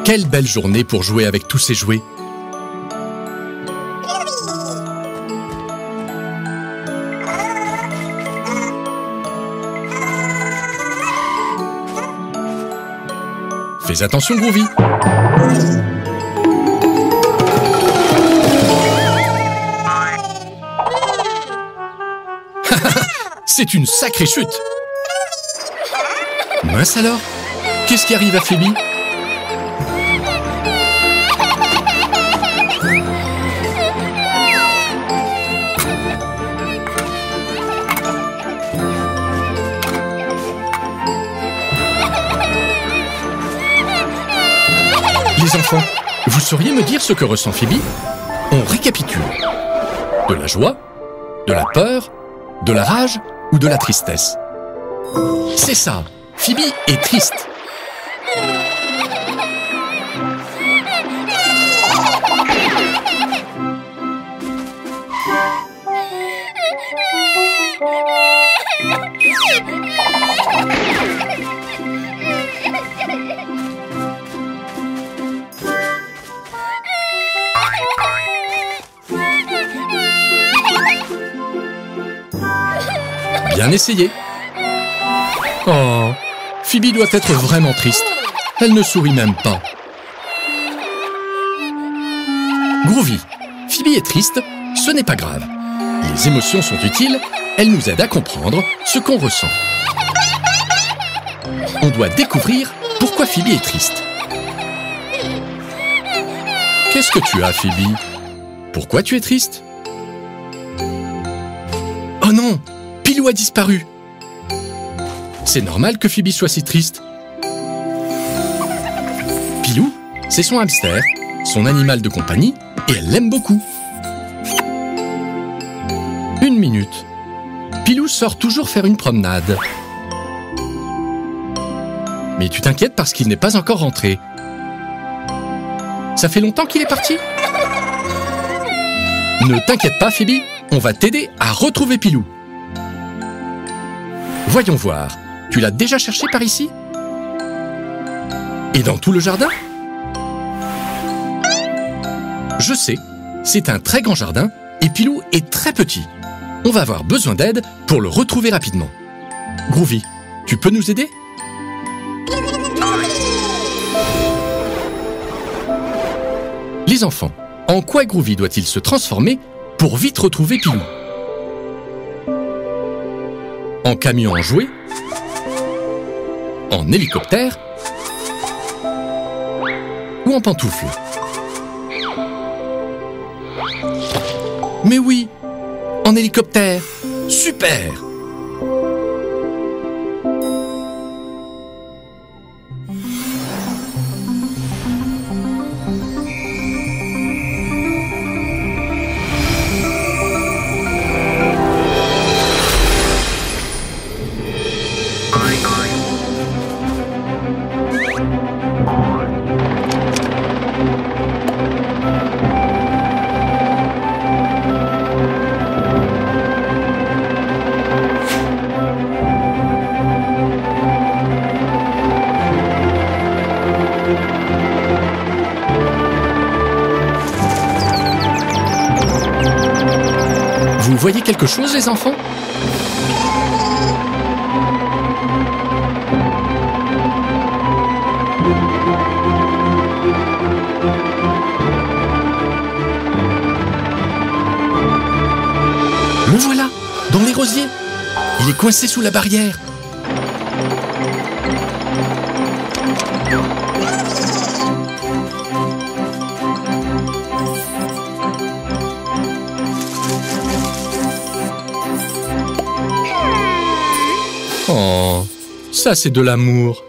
Quelle belle journée pour jouer avec tous ces jouets. Fais attention, Groovy. C'est une sacrée chute. Mince alors, qu'est-ce qui arrive à Phoebe? Les enfants, vous sauriez me dire ce que ressent Phoebe? On récapitule. De la joie, de la peur, de la rage ou de la tristesse? C'est ça, Phoebe est triste. Bien essayé. Oh, Phoebe doit être vraiment triste. Elle ne sourit même pas. Groovy, Phoebe est triste, ce n'est pas grave. Les émotions sont utiles, elles nous aident à comprendre ce qu'on ressent. On doit découvrir pourquoi Phoebe est triste. Qu'est-ce que tu as, Phoebe? Pourquoi tu es triste? Oh non! Pilou a disparu. C'est normal que Phoebe soit si triste. Pilou, c'est son hamster, son animal de compagnie, et elle l'aime beaucoup. 1 minute. Pilou sort toujours faire une promenade. Mais tu t'inquiètes parce qu'il n'est pas encore rentré. Ça fait longtemps qu'il est parti? Ne t'inquiète pas, Phoebe, on va t'aider à retrouver Pilou. Voyons voir, tu l'as déjà cherché par ici? Et dans tout le jardin? Je sais, c'est un très grand jardin et Pilou est très petit. On va avoir besoin d'aide pour le retrouver rapidement. Groovy, tu peux nous aider? Les enfants, en quoi Groovy doit-il se transformer pour vite retrouver Pilou? En camion en jouet? En hélicoptère? Ou en pantoufle? Mais oui, en hélicoptère! Super! Vous voyez quelque chose, les enfants? Le voilà, dans les rosiers. Il est coincé sous la barrière. Oh, ça c'est de l'amour.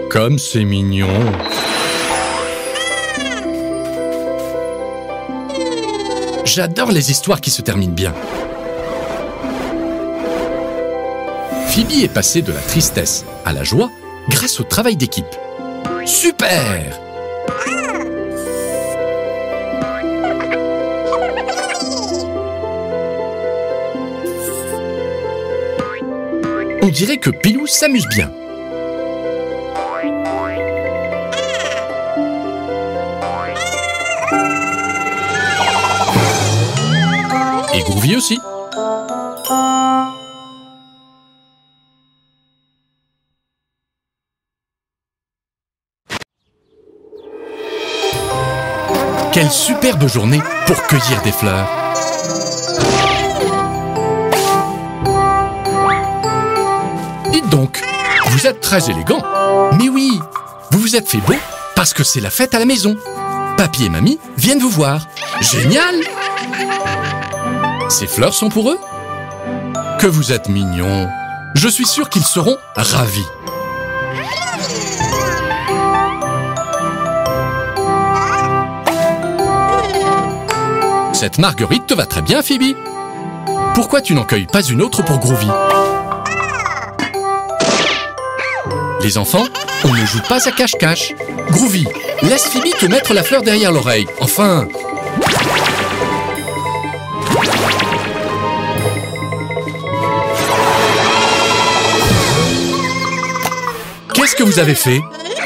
Comme c'est mignon. J'adore les histoires qui se terminent bien. Phoebe est passée de la tristesse à la joie grâce au travail d'équipe. Super! On dirait que Pilou s'amuse bien. Et Groovy aussi. Quelle superbe journée pour cueillir des fleurs. Dites donc, vous êtes très élégant. Mais oui, vous vous êtes fait beau parce que c'est la fête à la maison. Papy et mamie viennent vous voir. Génial! Ces fleurs sont pour eux? Que vous êtes mignons. Je suis sûr qu'ils seront ravis. Cette marguerite te va très bien, Phoebe. Pourquoi tu n'en cueilles pas une autre pour Groovy? Les enfants, on ne joue pas à cache-cache. Groovy, laisse Phoebe te mettre la fleur derrière l'oreille. Enfin... Qu'est-ce que vous avez fait?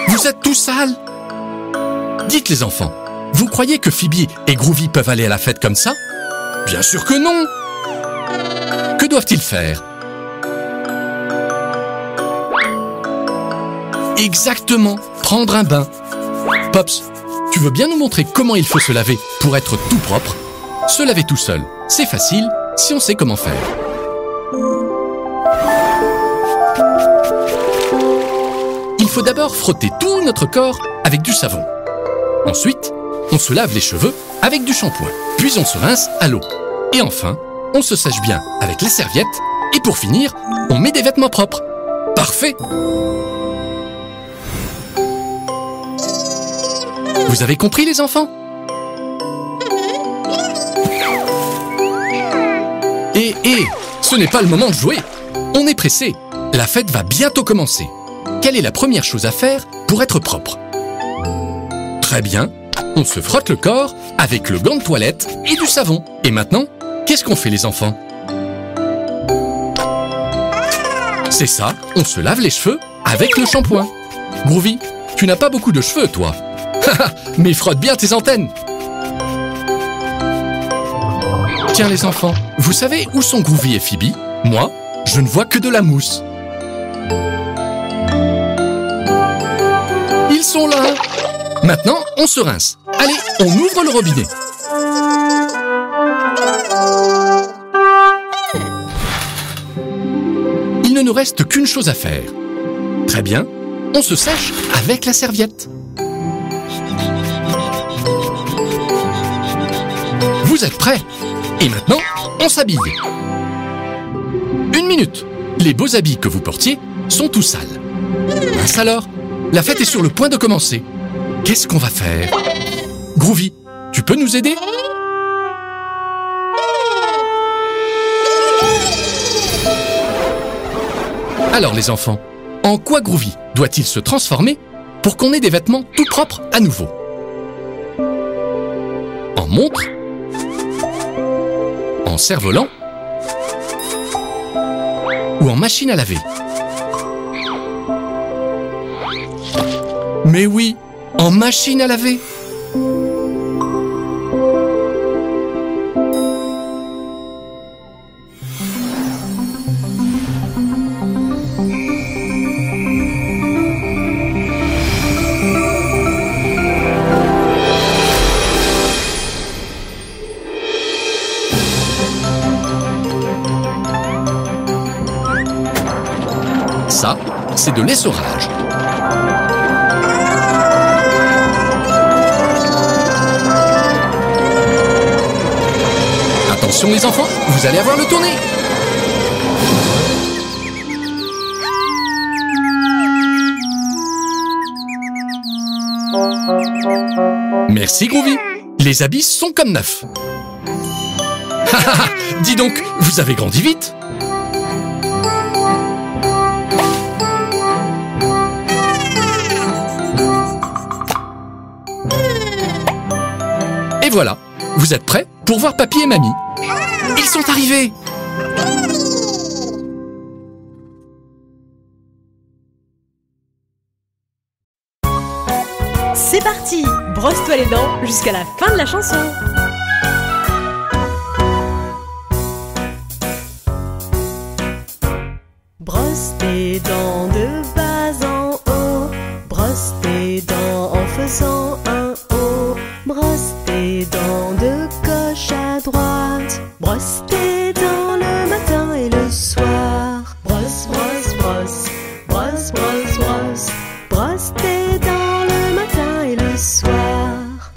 Vous êtes tout sale. Dites les enfants, vous croyez que Phoebe et Groovy peuvent aller à la fête comme ça? Bien sûr que non. Que doivent-ils faire? Exactement, prendre un bain. Pops, tu veux bien nous montrer comment il faut se laver pour être tout propre? Se laver tout seul, c'est facile si on sait comment faire. Il faut d'abord frotter tout notre corps avec du savon. Ensuite, on se lave les cheveux avec du shampoing. Puis on se rince à l'eau. Et enfin, on se sèche bien avec la serviette. Et pour finir, on met des vêtements propres. Parfait! Vous avez compris les enfants? Et ce n'est pas le moment de jouer. On est pressé. La fête va bientôt commencer. Quelle est la première chose à faire pour être propre? Très bien. On se frotte le corps avec le gant de toilette et du savon. Et maintenant, qu'est-ce qu'on fait les enfants? C'est ça, on se lave les cheveux avec le shampoing. Groovy, tu n'as pas beaucoup de cheveux, toi. Mais frotte bien tes antennes. Tiens les enfants, vous savez où sont Groovy et Phoebe? Moi, je ne vois que de la mousse. Ils sont là. Maintenant, on se rince. Allez, on ouvre le robinet. Il ne nous reste qu'une chose à faire. Très bien, on se sèche avec la serviette. Vous êtes prêts? Et maintenant, on s'habille. 1 minute. Les beaux habits que vous portiez sont tout sales. Mince alors, la fête est sur le point de commencer. Qu'est-ce qu'on va faire? Groovy, tu peux nous aider? Alors les enfants, en quoi Groovy doit-il se transformer pour qu'on ait des vêtements tout propres à nouveau? En montre? En cerf-volant? Ou en machine à laver? Mais oui, en machine à laver! Ça, c'est de l'essorage. Attention les enfants, vous allez avoir le tourné. Merci Groovy, les habits sont comme neufs. Dis donc, vous avez grandi vite. Et voilà, vous êtes prêts pour voir papy et mamie? Ils sont arrivés! C'est parti! Brosse-toi les dents jusqu'à la fin de la chanson! Brosse tes dents de bas en haut. Brosse tes dents en faisant un O. Brosse tes dents de gauche à droite. Brosse tes dents le matin et le soir. Brosse, brosse, brosse. Brosse, brosse, brosse. Brosse tes dents le matin et le soir.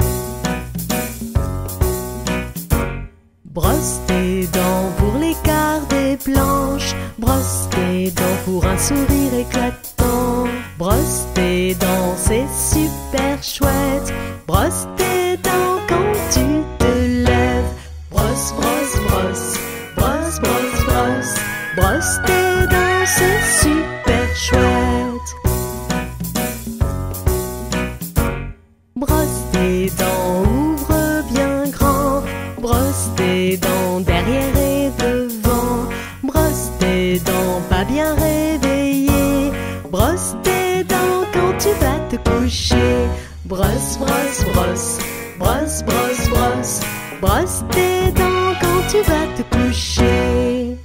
Brosse tes dents pour les garder blanches. Brosse tes dents pour un sourire éclatant. Brosse tes dents, c'est super chouette. Brosse tes dents quand tu te lèves. Brosse, brosse, brosse. Brosse, brosse, brosse. Brosse tes dents, c'est super chouette. Brosse tes dents, ouvre bien grand. Brosse tes dents derrière et devant. Brosse tes dents pas bien réveillées. Brosse tes dents quand tu vas te coucher. Brosse, brosse, brosse. Brosse, brosse, brosse. Brosse tes dents quand tu vas te coucher.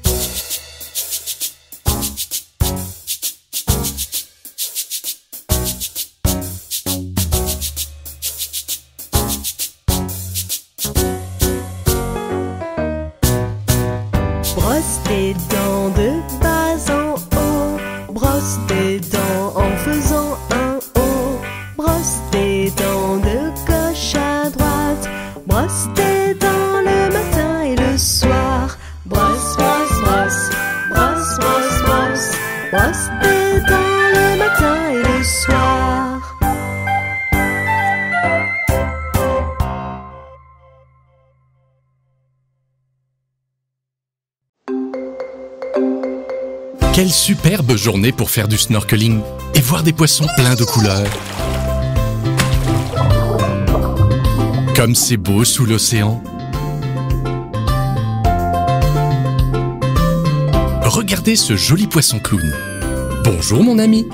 Brosse tes dents de bas en haut. Brosse tes dents en faisant un O. Brosse tes dents de gauche à droite. Brosse tes dents le matin et le soir. Brosse, brosse, brosse. Brosse, brosse, brosse. Brosse tes dents le matin et le soir. Quelle superbe journée pour faire du snorkeling et voir des poissons pleins de couleurs. Comme c'est beau sous l'océan. Regardez ce joli poisson clown. Bonjour mon ami.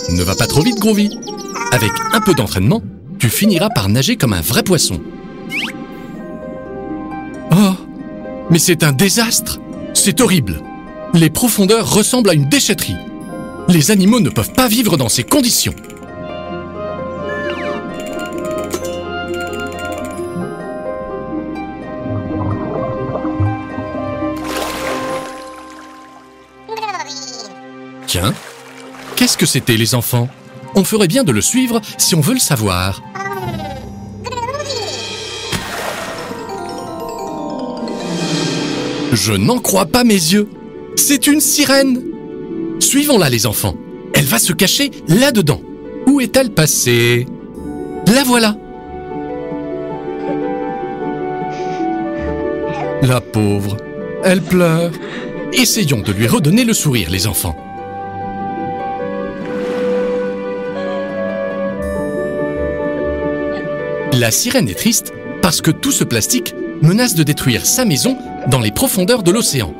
Ne va pas trop vite, Groovy. Avec un peu d'entraînement, tu finiras par nager comme un vrai poisson. Oh, mais c'est un désastre. C'est horrible. Les profondeurs ressemblent à une déchetterie. Les animaux ne peuvent pas vivre dans ces conditions. Tiens, qu'est-ce que c'était, les enfants? On ferait bien de le suivre si on veut le savoir. Je n'en crois pas mes yeux. C'est une sirène. Suivons-la, les enfants. Elle va se cacher là-dedans. Où est-elle passée? La voilà. La pauvre, elle pleure. Essayons de lui redonner le sourire, les enfants. La sirène est triste parce que tout ce plastique menace de détruire sa maison dans les profondeurs de l'océan.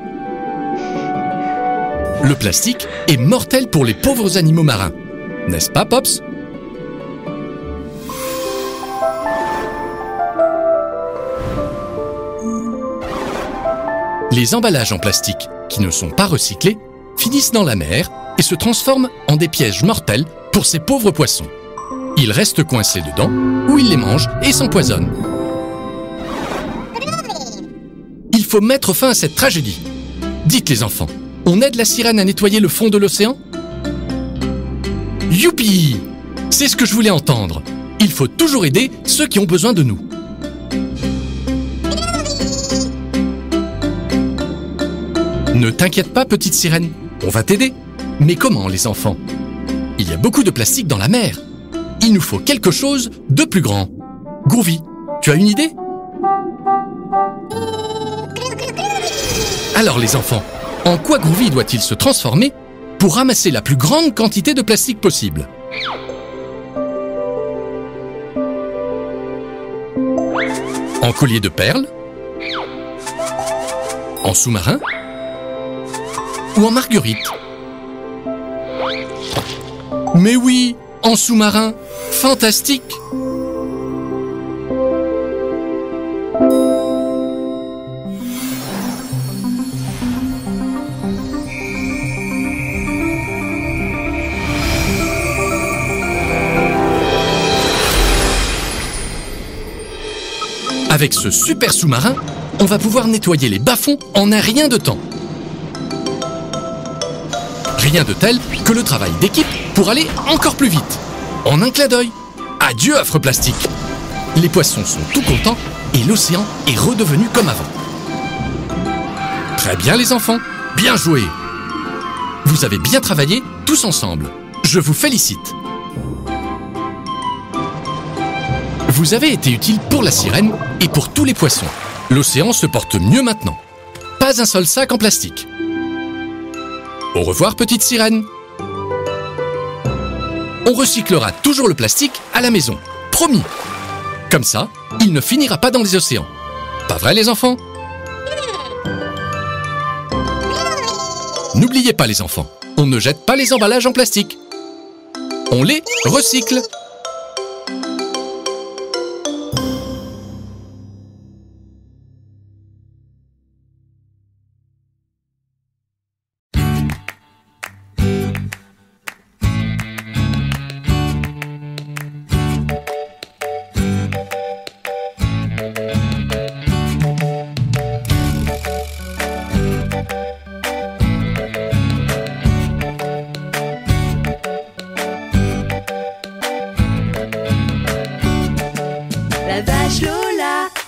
Le plastique est mortel pour les pauvres animaux marins. N'est-ce pas, Pops? Les emballages en plastique qui ne sont pas recyclés finissent dans la mer et se transforment en des pièges mortels pour ces pauvres poissons. Ils restent coincés dedans, ou ils les mangent et s'empoisonnent. Il faut mettre fin à cette tragédie. Dites les enfants, on aide la sirène à nettoyer le fond de l'océan? Youpi! C'est ce que je voulais entendre. Il faut toujours aider ceux qui ont besoin de nous. Ne t'inquiète pas, petite sirène, on va t'aider. Mais comment, les enfants? Il y a beaucoup de plastique dans la mer. Il nous faut quelque chose de plus grand. Groovy, tu as une idée? Alors les enfants, en quoi Groovy doit-il se transformer pour ramasser la plus grande quantité de plastique possible? En collier de perles? En sous-marin? Ou en marguerite? Mais oui, en sous-marin, fantastique! Avec ce super sous-marin, on va pouvoir nettoyer les bas-fonds en un rien de temps. Rien de tel que le travail d'équipe pour aller encore plus vite. En un clin d'œil. Adieu affreux plastique. Les poissons sont tout contents et l'océan est redevenu comme avant. Très bien les enfants, bien joué. Vous avez bien travaillé tous ensemble. Je vous félicite. Vous avez été utile pour la sirène et pour tous les poissons. L'océan se porte mieux maintenant. Pas un seul sac en plastique. Au revoir, petite sirène. On recyclera toujours le plastique à la maison. Promis. Comme ça, il ne finira pas dans les océans. Pas vrai, les enfants? N'oubliez pas, les enfants, on ne jette pas les emballages en plastique. On les recycle.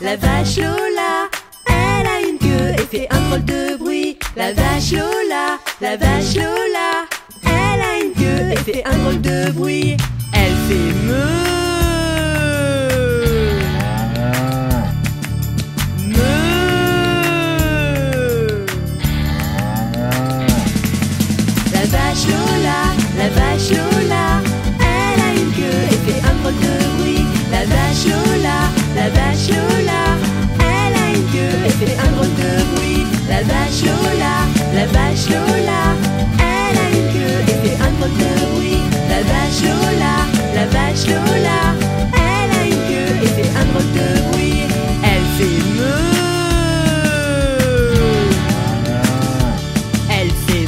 La vache Lola, elle a une queue et fait un drôle de bruit. La vache Lola, elle a une queue et fait un drôle de bruit. Elle fait meuh, meuh. La vache Lola, elle a une queue et fait un drôle de bruit. La vache Lola, elle a une queue et fait un drôle de bruit. La vache Lola, elle a une queue et fait un drôle de bruit. La vache Lola, elle a une queue et fait un drôle de bruit. Elle fait meuh, elle fait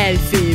elle fait